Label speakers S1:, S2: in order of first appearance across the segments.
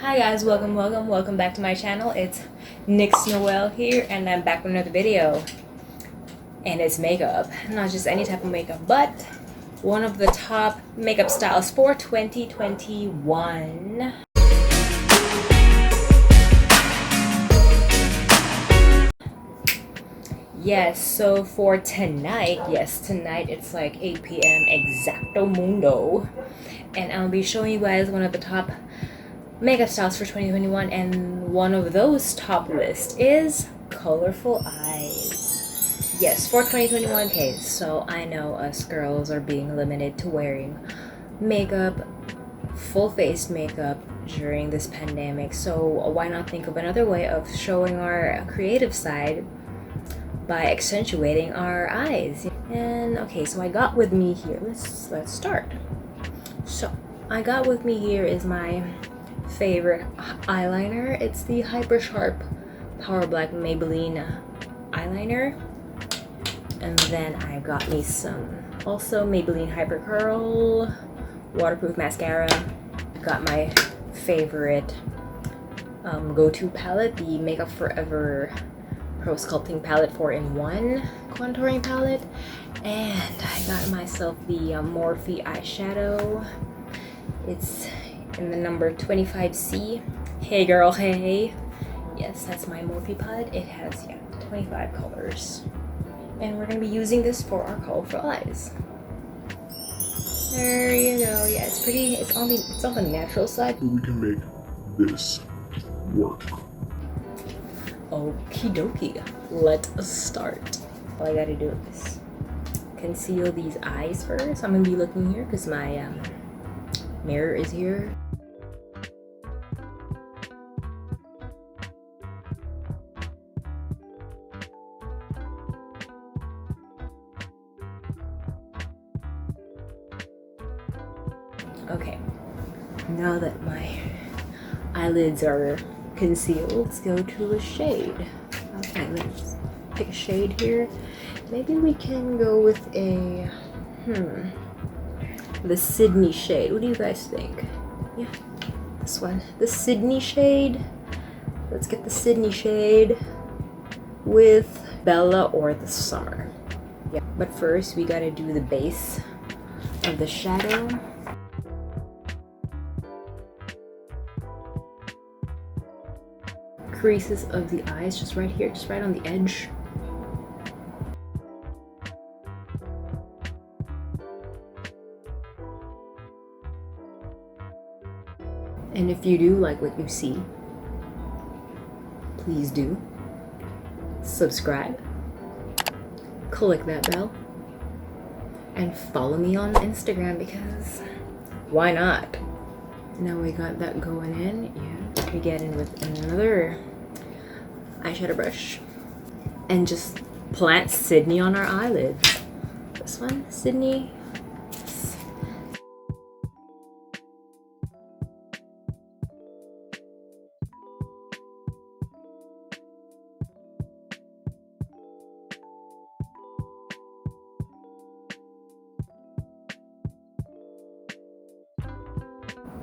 S1: Hi guys, welcome back to my channel. It's Nyx Noel here, and I'm back with another video. And it's makeup. Not just any type of makeup, but one of the top makeup styles for 2021. Yes, so for tonight, tonight it's like 8 p.m. exacto mundo. And I'll be showing you guys one of the top makeup styles for 2021, and one of those top list is colorful eyes. Yes, for 2021. Okay, so I know us girls are being limited to wearing makeup, full face makeup during this pandemic, so why not think of another way of showing our creative side by accentuating our eyes. And okay, so I got with me here, let's start. So I got with me here is my favorite eyeliner. It's the Hyper Sharp Power Black Maybelline eyeliner. And then I got me some also Maybelline Hyper Curl waterproof mascara. I got my favorite go-to palette, the Makeup Forever Pro Sculpting Palette 4-in-1 contouring palette. And I got myself the Morphe eyeshadow. It's in the number 25C. Hey girl, hey. Yes, that's my Morphe palette. It has 25 colors. And we're gonna be using this for our colorful eyes. There you go. Yeah, it's pretty, it's on the natural side.
S2: We can make this work.
S1: Okie dokie. Let's start. All I gotta do is conceal these eyes first. I'm gonna be looking here because my mirror is here. Okay, now that my eyelids are concealed, let's go to a shade. Okay, let's pick a shade here. Maybe we can go with a the Sydney shade. What do you guys think? Yeah, this one, the Sydney shade. Let's get the Sydney shade with Bella or the Summer. Yeah, but first we gotta do the base of the shadow. Creases of the eyes, just right here, just right on the edge. And if you do like what you see, please do subscribe, click that bell, and follow me on Instagram, because why not? Now we got that going in. Yeah, we get in with another eyeshadow brush and just plant Sydney on our eyelids. This one, Sydney.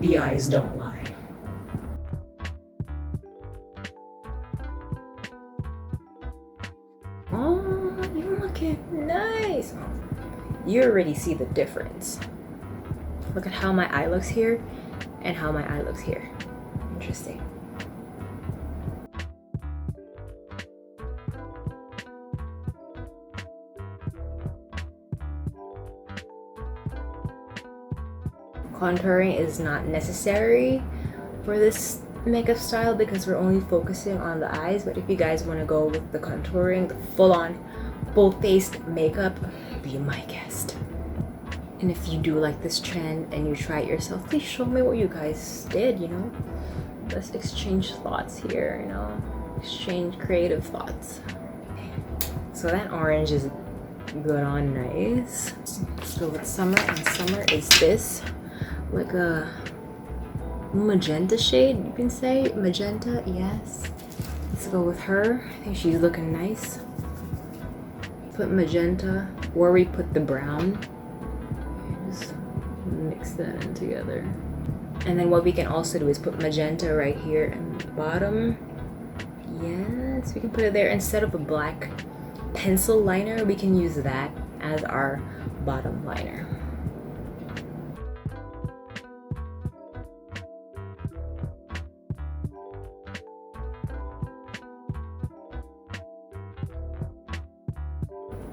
S1: The eyes don't lie. Oh, you're looking nice. You already see the difference. Look at how my eye looks here and how my eye looks here. Interesting. Contouring is not necessary for this makeup style because we're only focusing on the eyes, but if you guys want to go with the contouring, the full-on full-faced makeup, be my guest. And if you do like this trend and you try it yourself, please show me what you guys did, you know. Let's exchange thoughts here, you know, exchange creative thoughts. So that orange is good on nice. Let's go with Summer, and Summer is this, like a magenta shade, you can say. Magenta, yes. Let's go with her. I think she's looking nice. Put magenta where we put the brown. Just mix that in together. And then what we can also do is put magenta right here in the bottom. Yes, we can put it there. Instead of a black pencil liner, we can use that as our bottom liner.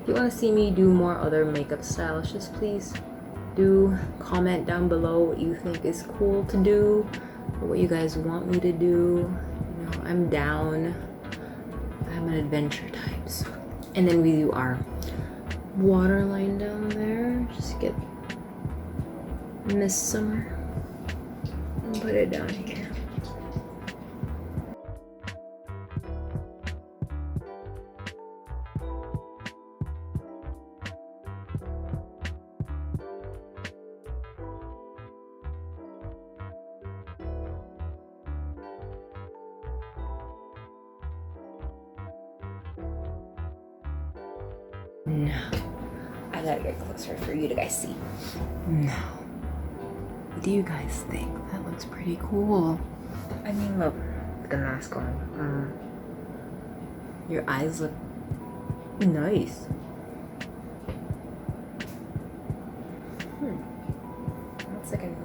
S1: If you want to see me do more other makeup styles, just please do comment down below what you think is cool to do or what you guys want me to do. You know, I'm down. I'm an adventure type. So. And then we do our waterline down there. Just get Miss Summer and put it down here. No, I gotta get closer for you to guys see. No. What do you guys think? That looks pretty cool. I mean, look, with the mask on. Your eyes look nice. One second.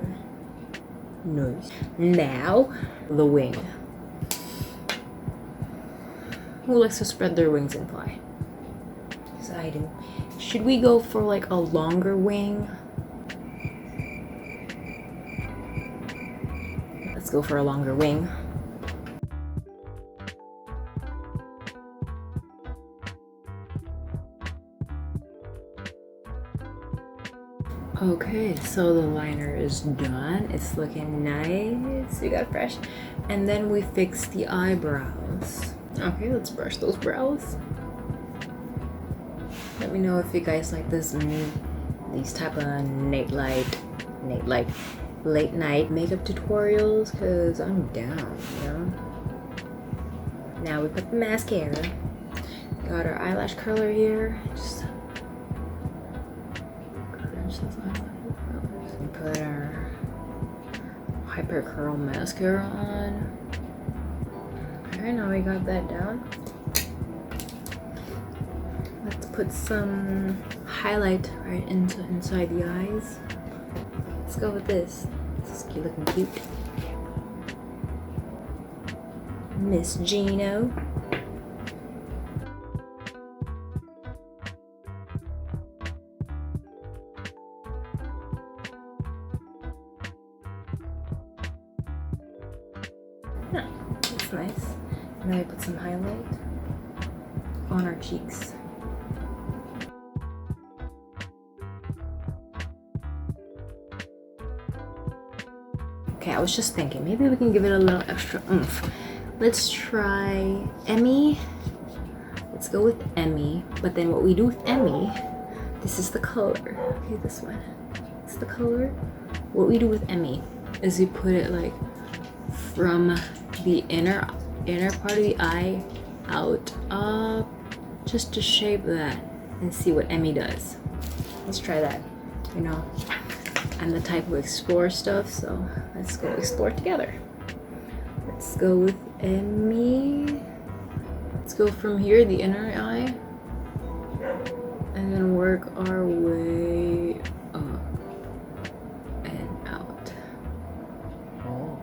S1: Nice. Now, the wing. Who likes to spread their wings and fly? I do. Should we go for like a longer wing? Let's go for a longer wing. Okay, so the liner is done. It's looking nice. We got fresh. And then we fix the eyebrows. Okay, let's brush those brows. Let me know if you guys like these type of late night makeup tutorials, because I'm down, you know. Now we put the mascara. Got our eyelash curler here. Just crunch those eyelash curlers. And put our hyper curl mascara on. Okay, now we got that down. Let's put some highlight right inside the eyes. Let's go with this. This is looking cute. Miss Gino. Yeah, that's nice. And then we put some highlight on our cheeks. Okay, I was just thinking, maybe we can give it a little extra oomph. Let's try Emmy. Let's go with Emmy. But then what we do with Emmy, this is the color. Okay, this one. It's the color. What we do with Emmy is we put it like from the inner part of the eye out up, just to shape that and see what Emmy does. Let's try that. You know, I'm the type who explore stuff, so let's go explore together. Let's go with Emmy. Let's go from here, the inner eye, and then work our way up and out. Oh.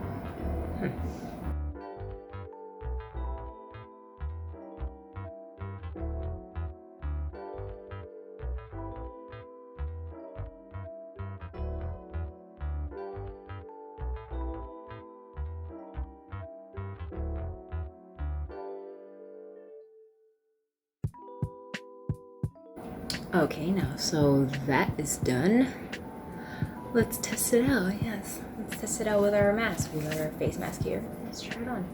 S1: Okay, now so that is done. Let's test it out. Yes, let's test it out with our mask. We got our face mask here. Let's try it on.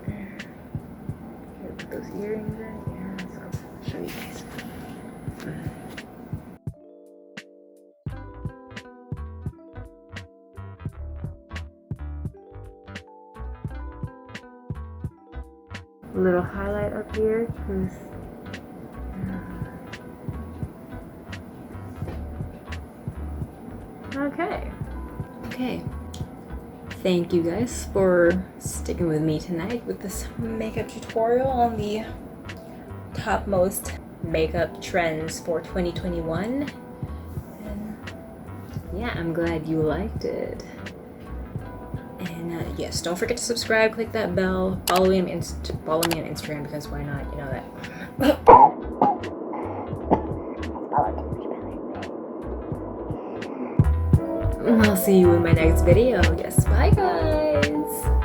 S1: Here, put those earrings in. Yeah, let's go. Show you guys. A little highlight up here, because Okay. Thank you guys for sticking with me tonight with this makeup tutorial on the topmost makeup trends for 2021. And yeah, I'm glad you liked it. And yes, don't forget to subscribe, click that bell, follow me on Instagram, because why not? You know that. I'll see you in my next video. Yes, bye guys.